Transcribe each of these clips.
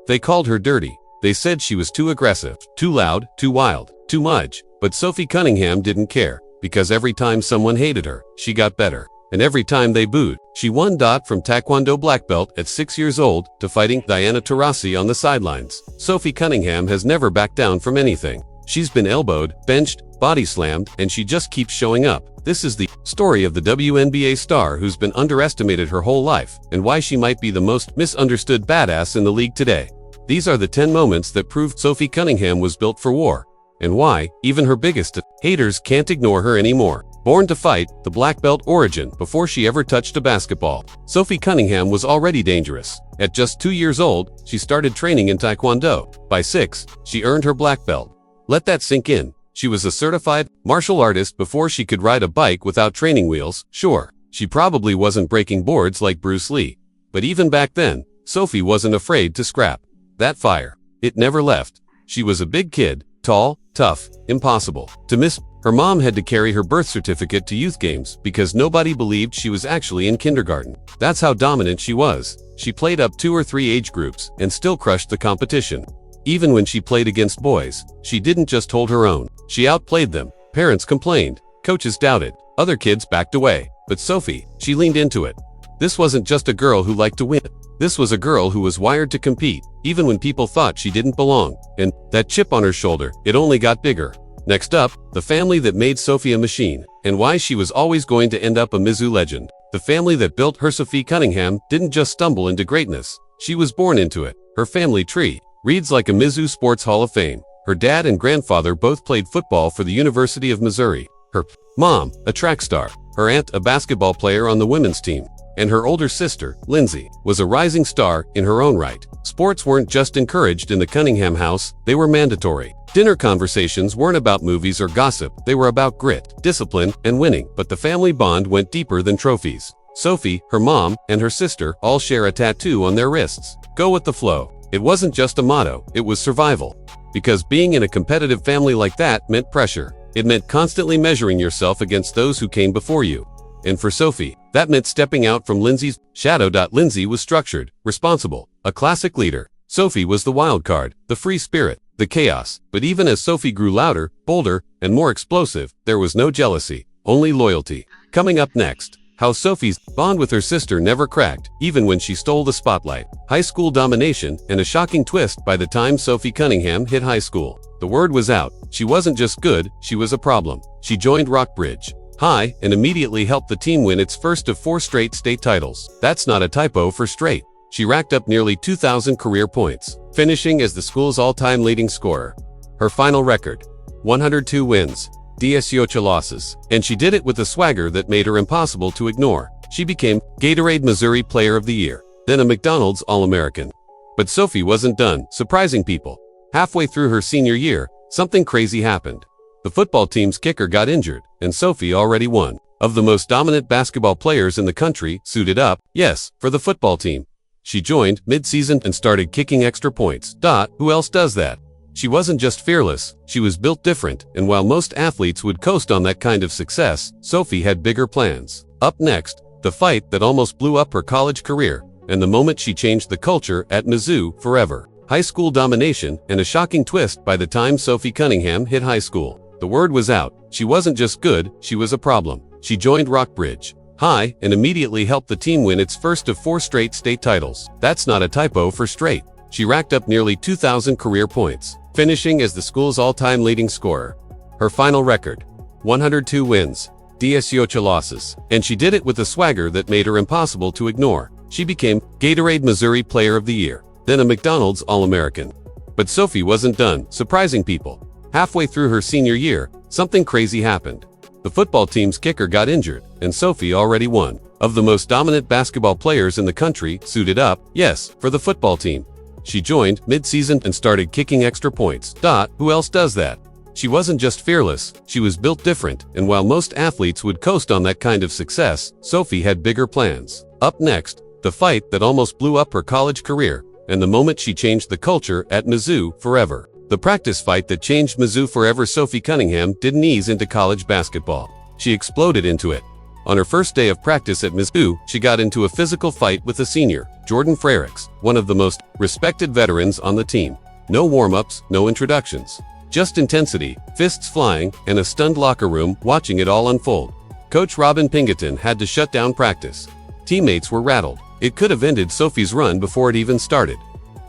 They called her dirty. They said she was too aggressive, too loud, too wild, too much. But Sophie Cunningham didn't care, because every time someone hated her, she got better. And every time they booed, she won. From Taekwondo black belt at 6 years old to fighting Diana Taurasi on the sidelines, Sophie Cunningham has never backed down from anything. She's been elbowed, benched, body slammed, and she just keeps showing up. This is the story of the WNBA star who's been underestimated her whole life, and why she might be the most misunderstood badass in the league today. These are the 10 moments that proved Sophie Cunningham was built for war, and why even her biggest haters can't ignore her anymore. Born to fight, the black belt origin before she ever touched a basketball. Sophie Cunningham was already dangerous. At just 2 years old, she started training in Taekwondo. By 6, she earned her black belt. Let that sink in. She was a certified martial artist before she could ride a bike without training wheels. Sure, she probably wasn't breaking boards like Bruce Lee. But even back then, Sophie wasn't afraid to scrap. That fire, it never left. She was a big kid, tall, tough, impossible to miss. Her mom had to carry her birth certificate to youth games because nobody believed she was actually in kindergarten. That's how dominant she was. She played up 2 or 3 age groups and still crushed the competition. Even when she played against boys, she didn't just hold her own. She outplayed them. Parents complained, coaches doubted, other kids backed away. But Sophie, she leaned into it. This wasn't just a girl who liked to win. This was a girl who was wired to compete, even when people thought she didn't belong. And that chip on her shoulder, it only got bigger. Next up, the family that made Sophie a machine, and why she was always going to end up a Mizzou legend. The family that built her. Sophie Cunningham didn't just stumble into greatness. She was born into it. Her family tree reads like a Mizzou Sports Hall of Fame. Her dad and grandfather both played football for the University of Missouri. Her mom, a track star. Her aunt, a basketball player on the women's team. And her older sister, Lindsay, was a rising star in her own right. Sports weren't just encouraged in the Cunningham house, they were mandatory. Dinner conversations weren't about movies or gossip, they were about grit, discipline, and winning. But the family bond went deeper than trophies. Sophie, her mom, and her sister all share a tattoo on their wrists. Go with the flow. It wasn't just a motto, it was survival. Because being in a competitive family like that meant pressure. It meant constantly measuring yourself against those who came before you. And for Sophie, that meant stepping out from Lindsay's shadow. Lindsay was structured, responsible, a classic leader. Sophie was the wild card, the free spirit, the chaos. But even as Sophie grew louder, bolder, and more explosive, there was no jealousy, only loyalty. Coming up next, how Sophie's bond with her sister never cracked, even when she stole the spotlight. High school domination, and a shocking twist by the time Sophie Cunningham hit high school. The word was out. She wasn't just good, she was a problem. She joined Rockbridge High and immediately helped the team win its first of 4 straight state titles. That's not a typo for straight. She racked up nearly 2,000 career points, finishing as the school's all-time leading scorer. Her final record, 102 wins, 18 losses, and she did it with a swagger that made her impossible to ignore. She became Gatorade Missouri Player of the Year, then a McDonald's All-American. But Sophie wasn't done surprising people. Halfway through her senior year, something crazy happened. The football team's kicker got injured, and Sophie already one of the most dominant basketball players in the country suited up, yes, for the football team. She joined mid-season and started kicking extra points. Who else does that? She wasn't just fearless, she was built different, and while most athletes would coast on that kind of success, Sophie had bigger plans. Up next, the fight that almost blew up her college career, and the moment she changed the culture at Mizzou forever. High school domination, and a shocking twist by the time Sophie Cunningham hit high school. The word was out. She wasn't just good, she was a problem. She joined Rockbridge High and immediately helped the team win its first of 4 straight state titles. That's not a typo for straight. She racked up nearly 2,000 career points, finishing as the school's all-time leading scorer. Her final record, 102 wins, 18 losses, and she did it with a swagger that made her impossible to ignore. She became Gatorade Missouri Player of the Year, then a McDonald's All-American. But Sophie wasn't done surprising people. Halfway through her senior year, something crazy happened. The football team's kicker got injured, and Sophie already one of the most dominant basketball players in the country suited up, yes, for the football team. She joined mid-season and started kicking extra points. Who else does that? She wasn't just fearless, she was built different, and while most athletes would coast on that kind of success, Sophie had bigger plans. Up next, the fight that almost blew up her college career, and the moment she changed the culture at Mizzou forever. The practice fight that changed Mizzou forever. Sophie Cunningham didn't ease into college basketball. She exploded into it. On her first day of practice at Mizzou, she got into a physical fight with a senior, Jordan Frericks, one of the most respected veterans on the team. No warm-ups, no introductions. Just intensity, fists flying, and a stunned locker room watching it all unfold. Coach Robin Pingeton had to shut down practice. Teammates were rattled. It could have ended Sophie's run before it even started.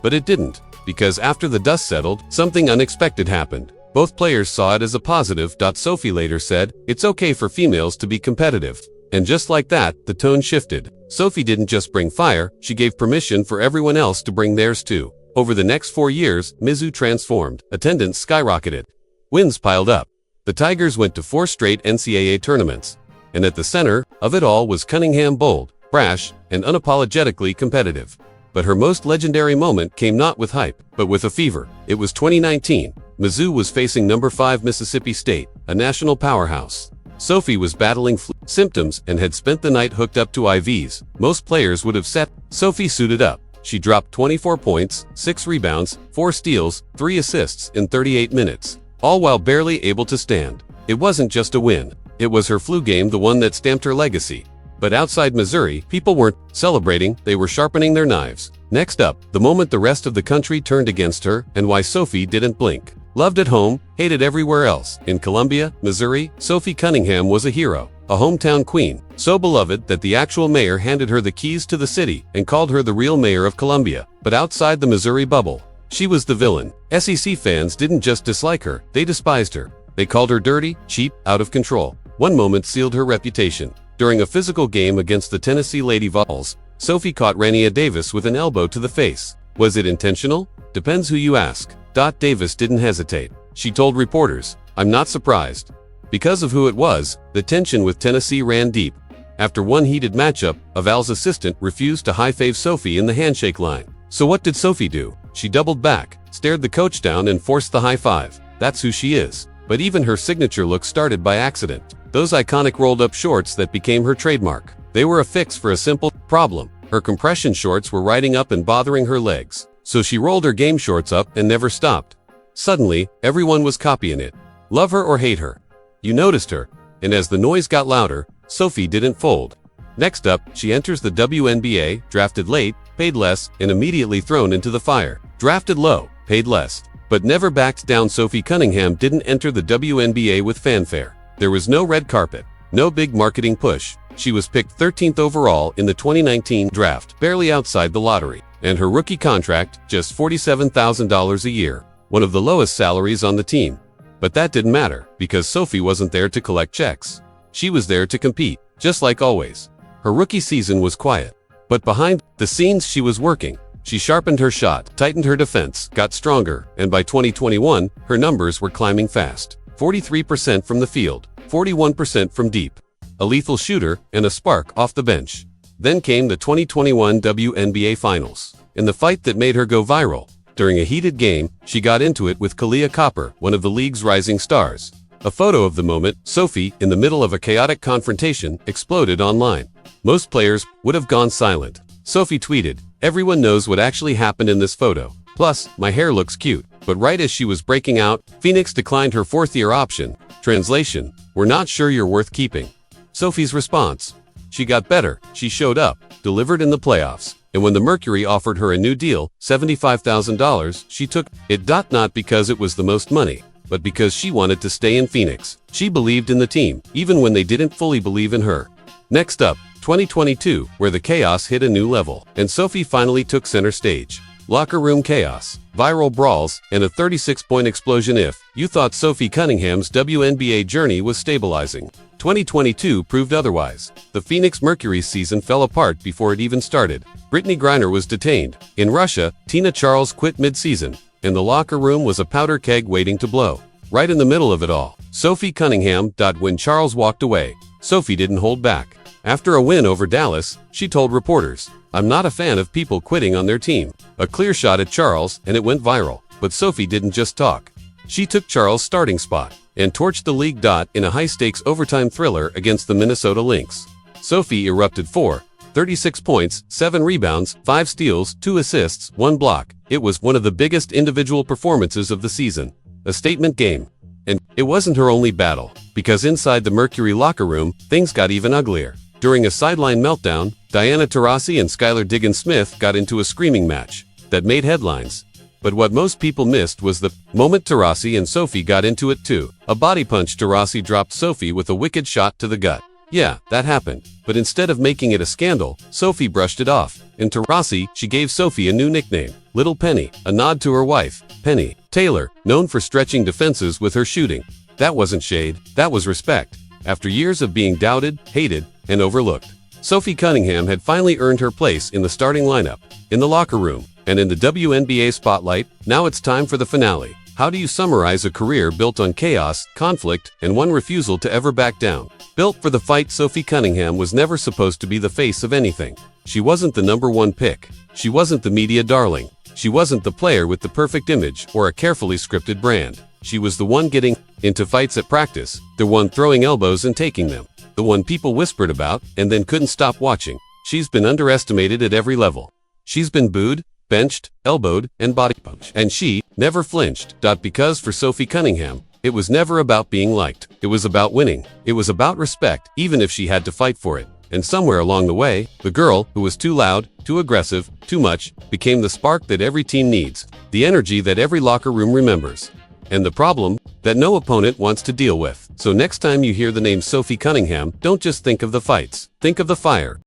But it didn't, because after the dust settled, something unexpected happened. Both players saw it as a positive. Sophie later said, "It's okay for females to be competitive." And just like that, the tone shifted. Sophie didn't just bring fire, she gave permission for everyone else to bring theirs too. Over the next 4 years, Mizzou transformed. Attendance skyrocketed. Wins piled up. The Tigers went to 4 straight NCAA tournaments. And at the center of it all was Cunningham, bold, brash, and unapologetically competitive. But her most legendary moment came not with hype, but with a fever. It was 2019. Mizzou was facing number 5 Mississippi State, a national powerhouse. Sophie was battling flu symptoms and had spent the night hooked up to IVs. Most players would have said. Sophie suited up. She dropped 24 points, 6 rebounds, 4 steals, 3 assists in 38 minutes, all while barely able to stand. It wasn't just a win. It was her flu game, the one that stamped her legacy. But outside Missouri, people weren't celebrating, they were sharpening their knives. Next up, the moment the rest of the country turned against her and why Sophie didn't blink. Loved at home, hated everywhere else. In Columbia, Missouri, Sophie Cunningham was a hero, a hometown queen, so beloved that the actual mayor handed her the keys to the city and called her the real mayor of Columbia. But outside the Missouri bubble, she was the villain. SEC fans didn't just dislike her, they despised her. They called her dirty, cheap, out of control. One moment sealed her reputation. During a physical game against the Tennessee Lady Vols, Sophie caught Rania Davis with an elbow to the face. Was it intentional? Depends who you ask. Davis didn't hesitate. She told reporters, "I'm not surprised." Because of who it was, the tension with Tennessee ran deep. After one heated matchup, a Val's assistant refused to high-five Sophie in the handshake line. So what did Sophie do? She doubled back, stared the coach down and forced the high five. That's who she is. But even her signature look started by accident. Those iconic rolled-up shorts that became her trademark. They were a fix for a simple problem. Her compression shorts were riding up and bothering her legs. So she rolled her game shorts up and never stopped. Suddenly, everyone was copying it. Love her or hate her. You noticed her. And as the noise got louder, Sophie didn't fold. Next up, she enters the WNBA, drafted late, paid less, and immediately thrown into the fire. Drafted low, paid less. But never backed down. Sophie Cunningham didn't enter the WNBA with fanfare. There was no red carpet, no big marketing push. She was picked 13th overall in the 2019 draft, barely outside the lottery. And her rookie contract, just $47,000 a year, one of the lowest salaries on the team. But that didn't matter, because Sophie wasn't there to collect checks. She was there to compete, just like always. Her rookie season was quiet. But behind the scenes she was working. She sharpened her shot, tightened her defense, got stronger, and by 2021, her numbers were climbing fast. 43% from the field, 41% from deep. A lethal shooter, and a spark off the bench. Then came the 2021 WNBA Finals, and the fight that made her go viral. During a heated game, she got into it with Kalia Copper, one of the league's rising stars. A photo of the moment, Sophie, in the middle of a chaotic confrontation, exploded online. Most players would have gone silent. Sophie tweeted, "Everyone knows what actually happened in this photo. Plus, my hair looks cute." But right as she was breaking out, Phoenix declined her 4th-year option. Translation, "We're not sure you're worth keeping." Sophie's response, she got better, she showed up, delivered in the playoffs. And when the Mercury offered her a new deal, $75,000, she took it. Not because it was the most money, but because she wanted to stay in Phoenix. She believed in the team, even when they didn't fully believe in her. Next up, 2022, where the chaos hit a new level, and Sophie finally took center stage. Locker room chaos, viral brawls, and a 36-point explosion. If you thought Sophie Cunningham's WNBA journey was stabilizing, 2022 proved otherwise. The Phoenix Mercury's season fell apart before it even started. Brittany Griner was detained. In Russia, Tina Charles quit mid-season, and the locker room was a powder keg waiting to blow. Right in the middle of it all, Sophie Cunningham. When Charles walked away, Sophie didn't hold back. After a win over Dallas, she told reporters, "I'm not a fan of people quitting on their team." A clear shot at Charles, and it went viral. But Sophie didn't just talk. She took Charles' starting spot and torched the league. In a high-stakes overtime thriller against the Minnesota Lynx, Sophie erupted 36 points, 7 rebounds, 5 steals, 2 assists, 1 block. It was one of the biggest individual performances of the season. A statement game. And it wasn't her only battle, because inside the Mercury locker room, things got even uglier. During a sideline meltdown, Diana Taurasi and Skylar Diggins-Smith got into a screaming match that made headlines. But what most people missed was the moment Taurasi and Sophie got into it too. A body punch. Taurasi dropped Sophie with a wicked shot to the gut. Yeah, that happened. But instead of making it a scandal, Sophie brushed it off. In Taurasi, she gave Sophie a new nickname, Little Penny, a nod to her wife, Penny Taylor, known for stretching defenses with her shooting. That wasn't shade, that was respect. After years of being doubted, hated, and overlooked, Sophie Cunningham had finally earned her place in the starting lineup, in the locker room, and in the WNBA spotlight. Now it's time for the finale. How do you summarize a career built on chaos, conflict, and one refusal to ever back down? Built for the fight, Sophie Cunningham was never supposed to be the face of anything. She wasn't the #1 pick. She wasn't the media darling. She wasn't the player with the perfect image or a carefully scripted brand. She was the one getting into fights at practice, the one throwing elbows and taking them, the one people whispered about and then couldn't stop watching. She's been underestimated at every level. She's been booed, benched, elbowed, and body punched. And she never flinched. Because for Sophie Cunningham, it was never about being liked. It was about winning. It was about respect, even if she had to fight for it. And somewhere along the way, the girl who was too loud, too aggressive, too much, became the spark that every team needs, the energy that every locker room remembers, and the problem that no opponent wants to deal with. So next time you hear the name Sophie Cunningham, don't just think of the fights. Think of the fire.